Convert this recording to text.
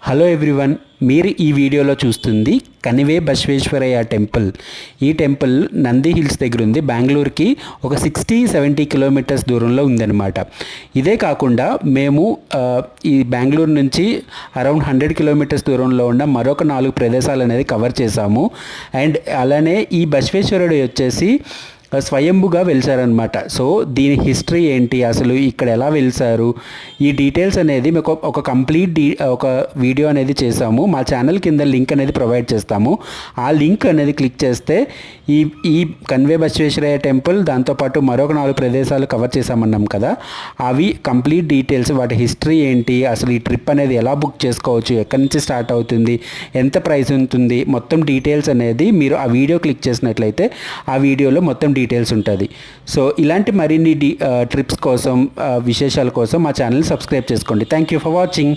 Hello everyone, మీరు ఈ వీడియోలో చూస్తుంది కనివే బసవేశ్వరయ్య టెంపుల్. ఈ టెంపుల్ నంది హిల్స్ దగ్గర ఉంది. బెంగళూరుకి ఒక 60-70 కిలోమీటర్స్ దూరంలో ఉందన్నమాట. ఇదే కాకుండా మేము ఈ బెంగళూరు నుంచి అరౌండ్ 100 కిలోమీటర్స్ దూరంలో ఉన్న మరొక 4 ప్రదేశాలు అనేది కవర్ చేశాము. అండ్ అలానే ఈ బసవేశ్వరుడు వచ్చేసి స్వయంభుగా వెలిసారనమాట. సో దీని హిస్టరీ ఏంటి, అసలు ఇక్కడ ఎలా వెలిసారు, ఈ డీటెయిల్స్ అనేది మీకు ఒక కంప్లీట్ ఒక వీడియో అనేది చేసాము. మా ఛానల్ కింద లింక్ అనేది ప్రొవైడ్ చేస్తాము. ఆ లింక్ అనేది క్లిక్ చేస్తే ఈ ఈ కన్వే బసవేశ్వరయ్య టెంపుల్, దాంతోపాటు మరొక 4 ప్రదేశాలు కవర్ చేసామన్నాం కదా, అవి కంప్లీట్ డీటెయిల్స్, వాటి హిస్టరీ ఏంటి, అసలు ఈ ట్రిప్ అనేది ఎలా బుక్ చేసుకోవచ్చు, ఎక్కడి నుంచి స్టార్ట్ అవుతుంది, ఎంత ప్రైస్ ఉంటుంది, మొత్తం డీటెయిల్స్ అనేది మీరు ఆ వీడియో క్లిక్ చేసినట్లయితే ఆ వీడియోలో మొత్తం డీటెయిల్స్ ఉంటుంది. సో ఇలాంటి మరిన్ని ట్రిప్స్ కోసం, విశేషాల కోసం మా ఛానల్ సబ్స్క్రైబ్ చేసుకోండి. Thank you for watching.